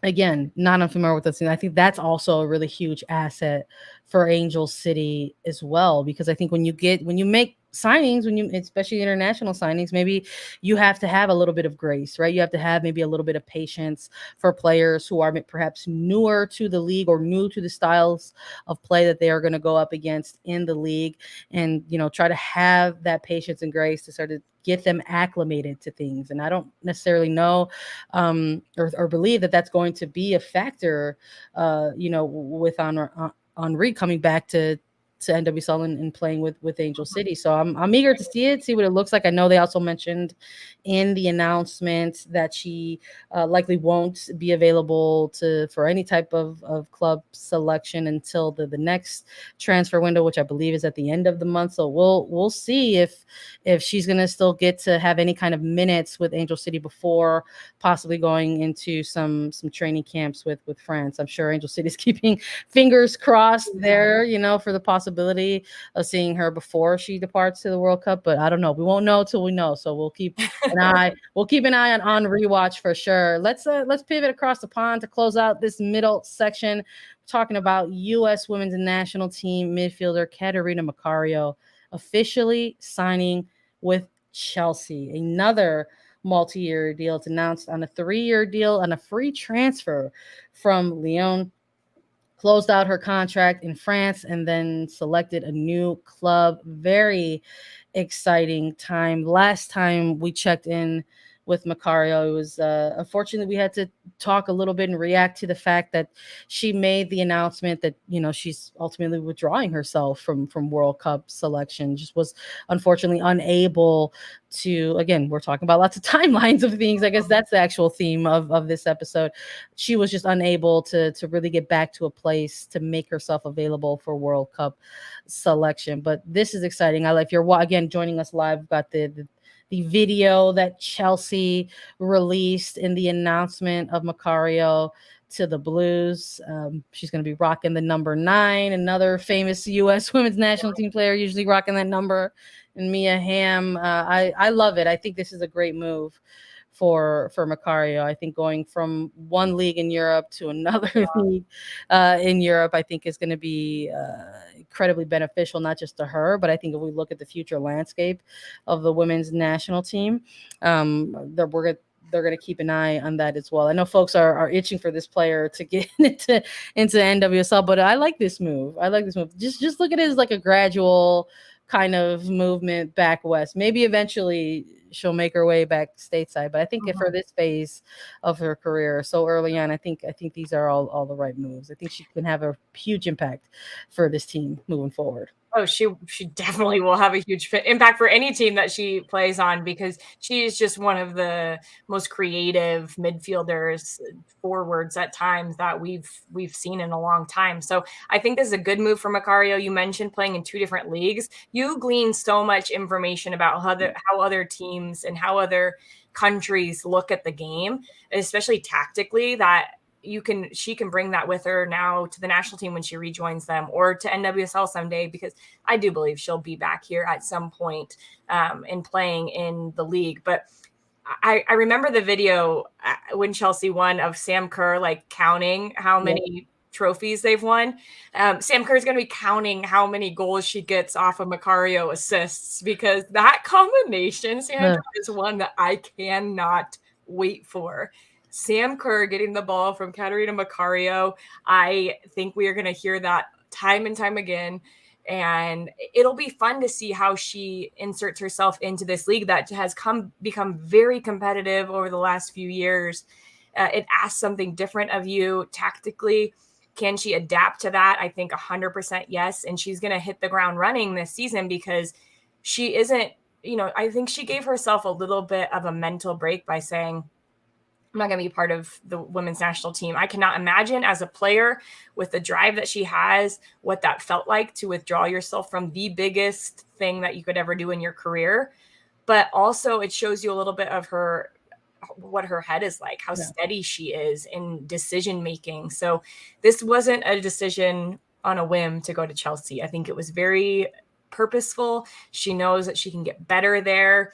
again, not unfamiliar with this. And I think that's also a really huge asset for Angel City as well, because I think when you make signings, especially international signings, maybe you have to have a little bit of grace, right? You have to have maybe a little bit of patience for players who are perhaps newer to the league or new to the styles of play that they are going to go up against in the league, and try to have that patience and grace to sort of get them acclimated to things. And I don't necessarily know or believe that that's going to be a factor, with Henri coming back to NWSL and playing with Angel City. So I'm eager to see what it looks like. I know they also mentioned in the announcement that she likely won't be available for any type of club selection until the next transfer window, which I believe is at the end of the month. So we'll see if she's going to still get to have any kind of minutes with Angel City before possibly going into some training camps with France. I'm sure Angel City is keeping fingers crossed there, for the possibility of seeing her before she departs to the World Cup. But I don't know. We won't know till we know. So we'll keep an eye on rewatch for sure. Let's pivot across the pond to close out this middle section, talking about U.S. women's national team midfielder Catarina Macario officially signing with Chelsea. Another multi-year deal. It's announced on a 3-year deal and a free transfer from Lyon. Closed out her contract in France and then selected a new club. Very exciting time. Last time we checked in with Macario, it was unfortunately we had to talk a little bit and react to the fact that she made the announcement that she's ultimately withdrawing herself from World Cup selection. Just was unfortunately unable to, again, we're talking about lots of timelines of things. I guess that's the actual theme of this episode. She was just unable to really get back to a place to make herself available for World Cup selection. But this is exciting. If you're again joining us live, we've got the video that Chelsea released in the announcement of Macario to the Blues. She's going to be rocking the number 9, another famous U.S. women's national team player, usually rocking that number. And Mia Hamm, I love it. I think this is a great move for Macario. I think going from one league in Europe to another league in Europe, I think is going to be incredibly beneficial, not just to her, but I think if we look at the future landscape of the women's national team, they're going to keep an eye on that as well. I know folks are itching for this player to get into NWSL, but I like this move. Just look at it as like a gradual kind of movement back west. Maybe eventually she'll make her way back stateside, but I think for this phase of her career so early on, I think these are all the right moves. I think she can have a huge impact for this team moving forward. Oh, she definitely will have a huge impact for any team that she plays on, because she is just one of the most creative midfielders, forwards at times that we've seen in a long time. So I think this is a good move for Macario. You mentioned playing in 2 different leagues. You glean so much information about how other teams and how other countries look at the game, especially tactically, that she can bring that with her now to the national team when she rejoins them, or to NWSL someday, because I do believe she'll be back here at some point and playing in the league. But I remember the video when Chelsea won of Sam Kerr, like counting how many trophies they've won. Sam Kerr is going to be counting how many goals she gets off of Macario assists, because that combination, Sandra, is one that I cannot wait for. Sam Kerr getting the ball from Catarina Macario. I think we are going to hear that time and time again. And it'll be fun to see how she inserts herself into this league that has become very competitive over the last few years. It asks something different of you tactically. Can she adapt to that? I think 100% yes. And she's going to hit the ground running this season, because she isn't, I think she gave herself a little bit of a mental break by saying, I'm not going to be part of the women's national team. I cannot imagine as a player with the drive that she has, what that felt like to withdraw yourself from the biggest thing that you could ever do in your career. But also it shows you a little bit of what her head is like, how steady she is in decision-making. So this wasn't a decision on a whim to go to Chelsea. I think it was very purposeful. She knows that she can get better there.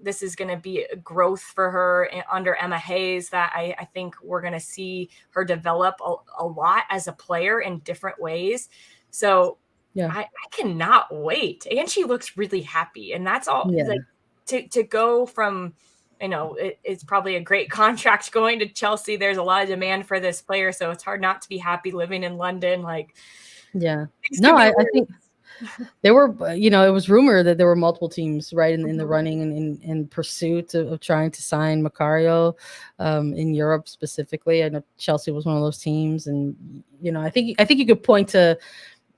This is going to be a growth for her under Emma Hayes that I think we're going to see her develop a lot as a player in different ways. So Yeah. I cannot wait. And she looks really happy. And that's all. Yeah. Like to go from, it's probably a great contract going to Chelsea. There's a lot of demand for this player. So it's hard not to be happy living in London. Like, yeah. No, I think there were, it was rumored that there were multiple teams, right, in the running and in pursuit of trying to sign Macario in Europe specifically. I know Chelsea was one of those teams, and I think you could point to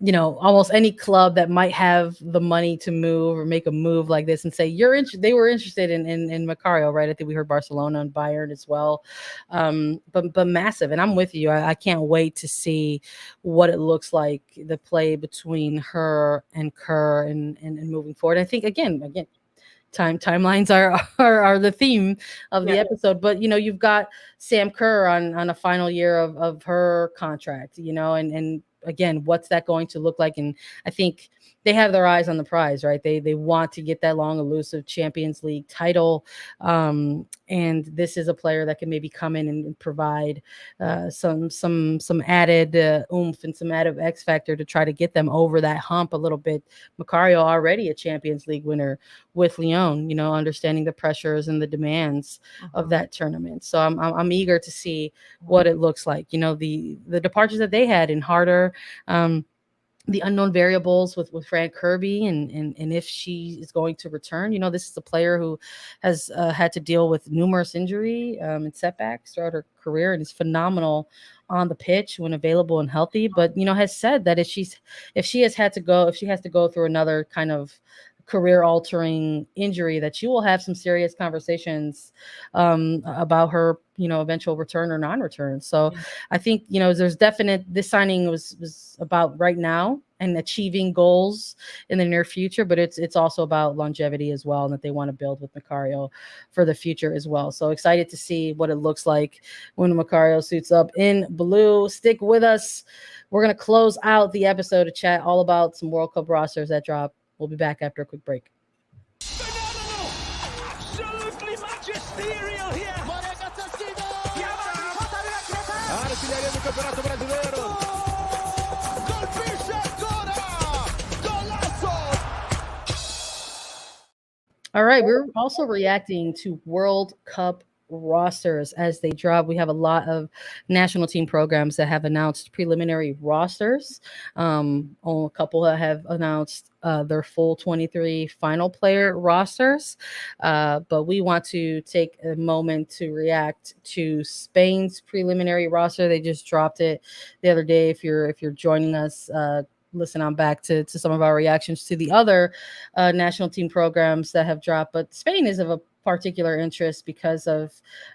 almost any club that might have the money to move or make a move like this and say they were interested in Macario, right? I think we heard Barcelona and Bayern as well, but massive. And I'm with you. I can't wait to see what it looks like, the play between her and Kerr and moving forward. I think again. Timelines are the theme of the episode, but you've got Sam Kerr on a final year of her contract, and again, what's that going to look like? And I think they have their eyes on the prize, right? They want to get that long elusive Champions League title, and this is a player that can maybe come in and provide some added oomph and some added X factor to try to get them over that hump a little bit. Macario already a Champions League winner with Lyon, understanding the pressures and the demands of that tournament. So I'm eager to see what it looks like. The departures that they had in Harder, the unknown variables with Fran Kirby and if she is going to return. This is a player who has had to deal with numerous injury and setbacks throughout her career and is phenomenal on the pitch when available and healthy, but has said that if she has to go through another kind of career altering injury, that she will have some serious conversations about her eventual return or non-return. So I think there's this signing was about right now and achieving goals in the near future, but it's also about longevity as well, and that they want to build with Macario for the future as well. So excited to see what it looks like when Macario suits up in blue. Stick with us. We're going to close out the episode to chat all about some World Cup rosters that drop. We'll be back after a quick break. Absolutely magisterial here. All right, we're also reacting to World Cup rosters as they drop. We have a lot of national team programs that have announced preliminary rosters. A couple that have announced their full 23 final player rosters. But we want to take a moment to react to Spain's preliminary roster. They just dropped it the other day. If you're joining us, listen on back to some of our reactions to the other national team programs that have dropped. But Spain is of a particular interest because of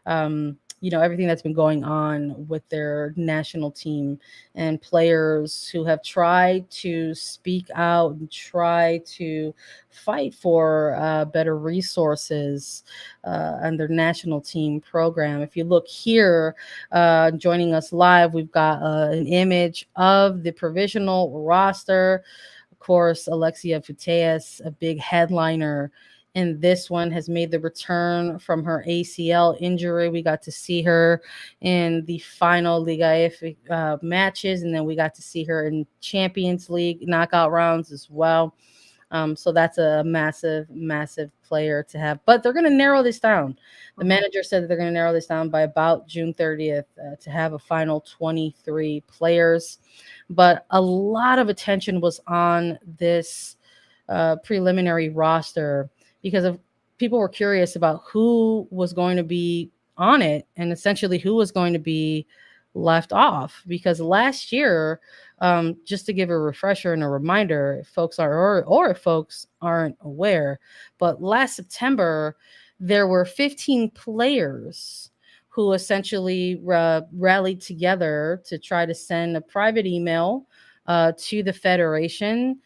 everything that's been going on with their national team and players who have tried to speak out and try to fight for better resources and their national team program. If you look here, joining us live, we've got an image of the provisional roster. Of course, Alexia Putellas, a big headliner. And this one has made the return from her ACL injury. We got to see her in the final Liga F matches, and then we got to see her in Champions League knockout rounds as well. So that's a massive, massive player to have. But they're going to narrow this down. The manager said that they're going to narrow this down by about June 30th to have a final 23 players. But a lot of attention was on this preliminary roster, because people were curious about who was going to be on it and essentially who was going to be left off. Because last year, just to give a refresher and a reminder, if folks are or if folks aren't aware, but last September there were 15 players who essentially rallied together to try to send a private email to the federation,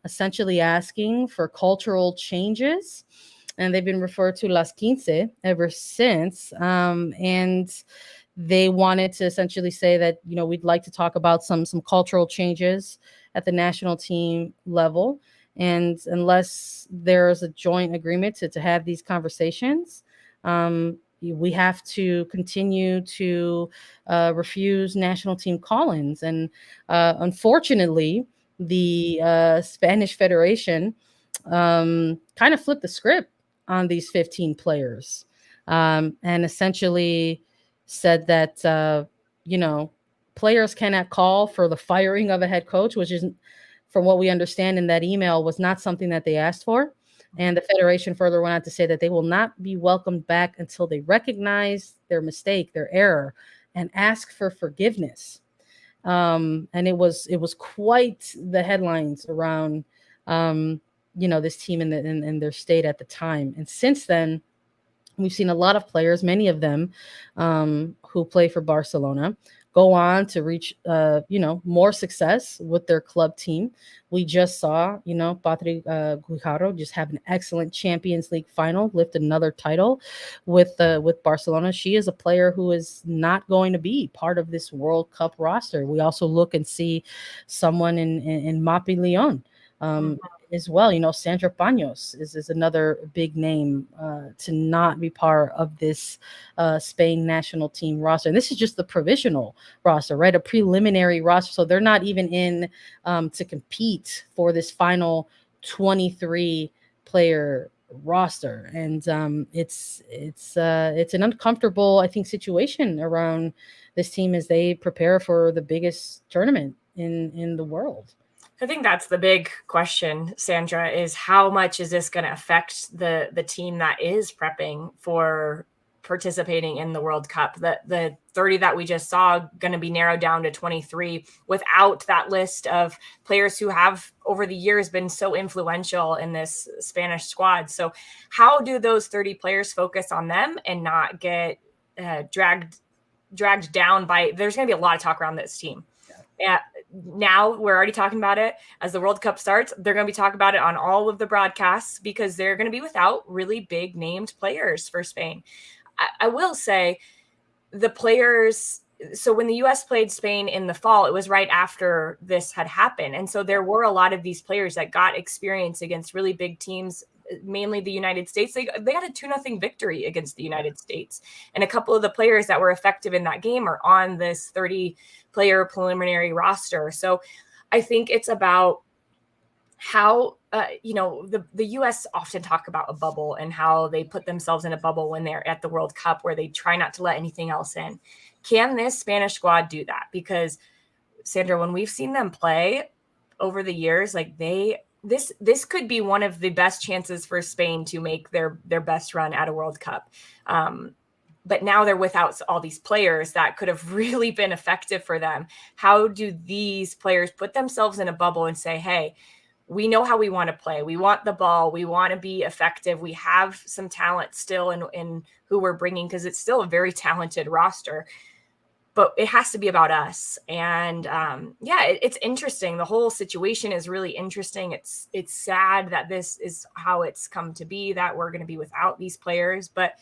essentially asking for cultural changes. And they've been referred to Las Quince ever since. And they wanted to essentially say that, we'd like to talk about some cultural changes at the national team level. And unless there's a joint agreement to have these conversations, we have to continue to refuse national team call-ins. And unfortunately, the Spanish Federation kind of flipped the script on these 15 players, and essentially said that, players cannot call for the firing of a head coach, which is, from what we understand in that email, was not something that they asked for. And the Federation further went on to say that they will not be welcomed back until they recognize their mistake, their error, and ask for forgiveness. And it was quite the headlines around, this team in their state at the time. And since then, we've seen a lot of players, many of them who play for Barcelona, go on to reach, more success with their club team. We just saw, Patrick Guijarro just have an excellent Champions League final, lift another title with Barcelona. She is a player who is not going to be part of this World Cup roster. We also look and see someone in Mapi Leon. As well, Sandra Paños is another big name to not be part of this Spain national team roster. And this is just the provisional roster, right? A preliminary roster. So they're not even in to compete for this final 23 player roster. And it's an uncomfortable, I think, situation around this team as they prepare for the biggest tournament in the world. I think that's the big question, Sandra, is how much is this going to affect the team that is prepping for participating in the World Cup? The 30 that we just saw going to be narrowed down to 23 without that list of players who have over the years been so influential in this Spanish squad. So how do those 30 players focus on them and not get dragged down by, there's going to be a lot of talk around this team. Yeah. Now we're already talking about it. As the World Cup starts, they're going to be talking about it on all of the broadcasts because they're going to be without really big named players for Spain. I will say the players. So when the U.S. played Spain in the fall, it was right after this had happened. And so there were a lot of these players that got experience against really big teams, mainly the United States. They got a 2-0 victory against the United States. And a couple of the players that were effective in that game are on this 30-player preliminary roster. So I think it's about how, the U.S. often talk about a bubble and how they put themselves in a bubble when they're at the World Cup where they try not to let anything else in. Can this Spanish squad do that? Because, Sandra, when we've seen them play over the years, like this could be one of the best chances for Spain to make their best run at a World Cup. But now they're without all these players that could have really been effective for them. How do these players put themselves in a bubble and say, hey, we know how we want to play. We want the ball. We want to be effective. We have some talent still in who we're bringing because it's still a very talented roster. But it has to be about us. And it's interesting. The whole situation is really interesting. It's sad that this is how it's come to be, that we're going to be without these players. But,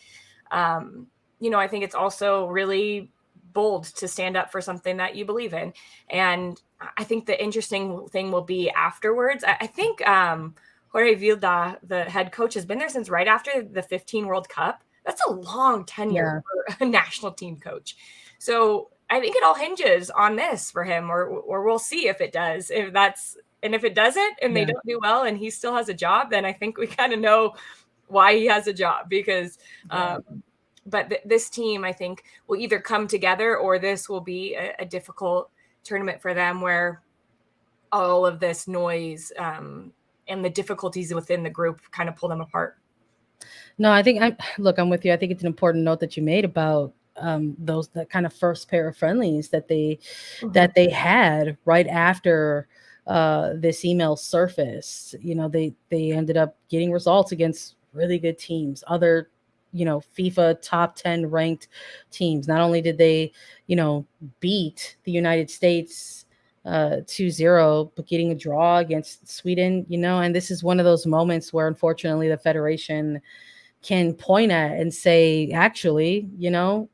I think it's also really bold to stand up for something that you believe in. And I think the interesting thing will be afterwards. I think Jorge Vilda, the head coach, has been there since right after the 15 World Cup. That's a long tenure for a national team coach. So I think it all hinges on this for him, or we'll see if it does. If it doesn't, and they don't do well, and he still has a job, then I think we kind of know why he has a job. Because, but this team, I think, will either come together, or this will be a difficult tournament for them, where all of this noise and the difficulties within the group kind of pull them apart. No, I think I'm with you. I think it's an important note that you made about that kind of first pair of friendlies that they had right after this email surfaced. They ended up getting results against really good teams, other FIFA top 10 ranked teams. Not only did they beat the United States 2-0, but getting a draw against Sweden, and this is one of those moments where unfortunately the Federation can point at and say, actually,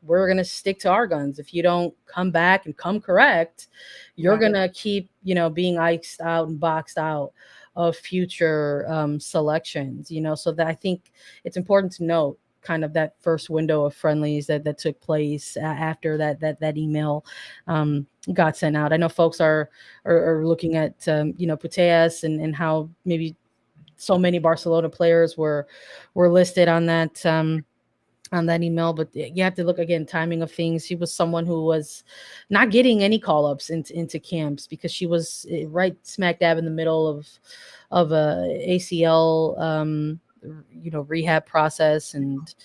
we're going to stick to our guns. If you don't come back and come correct, you're going to keep, being iced out and boxed out of future selections, so that I think it's important to note kind of that first window of friendlies that took place after that email got sent out. I know folks are looking at Putellas and how maybe so many Barcelona players were listed on that email, but you have to look again, timing of things. She was someone who was not getting any call-ups into camps because she was right smack dab in the middle of a ACL rehab process, and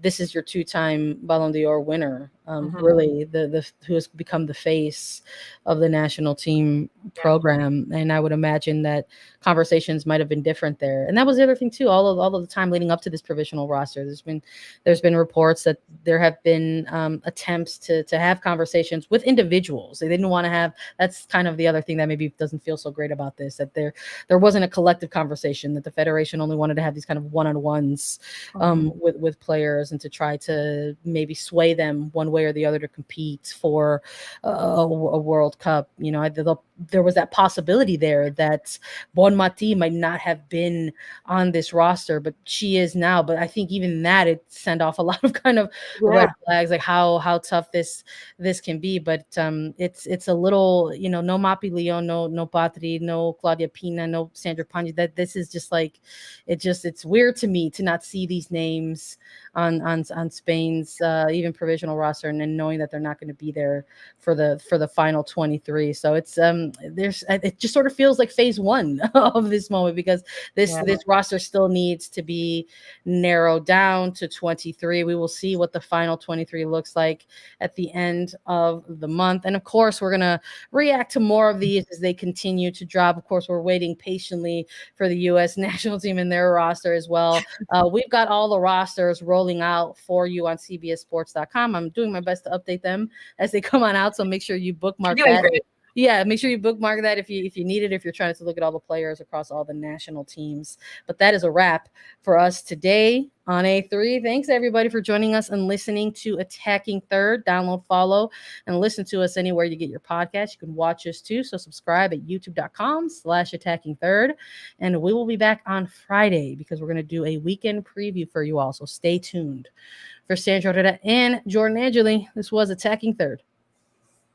this is your two-time Ballon d'Or winner, really the who has become the face of the national team program. And I would imagine that conversations might have been different there. And that was the other thing too, all of the time leading up to this provisional roster, there's been reports that there have been attempts to have conversations with individuals. They didn't want to have, that's kind of the other thing that maybe doesn't feel so great about this, that there wasn't a collective conversation, that the federation only wanted to have these kind of one-on-ones with players, and to try to maybe sway them one way or the other to compete for a World Cup. There was that possibility there that Bonmati might not have been on this roster, but she is now. But I think even that, it sent off a lot of kind of red flags, like how tough this can be. But it's a little, no Mapi Leon, no Patri, no Claudia Pina, no Sandra Pani. That this is just like, it's weird to me to not see these names on Spain's even provisional roster, and then knowing that they're not going to be there for the final 23. So it's it just sort of feels like phase one of this moment, because this roster still needs to be narrowed down to 23. We will see what the final 23 looks like at the end of the month, and of course we're going to react to more of these as they continue to drop. Of course, we're waiting patiently for the U.S. national team and their roster as well. We've got all the rosters rolling out for you on cbssports.com. I'm doing my best to update them as they come on out, so make sure you bookmark that. Great. Yeah, make sure you bookmark that if you need it, if you're trying to look at all the players across all the national teams. But that is a wrap for us today on A3. Thanks everybody for joining us and listening to Attacking Third. Download, follow, and listen to us anywhere you get your podcast. You can watch us too, so subscribe at youtube.com/Attacking Third. And we will be back on Friday because we're going to do a weekend preview for you all, so stay tuned. For Sandra Herrera and Jordan Angeli, this was Attacking Third.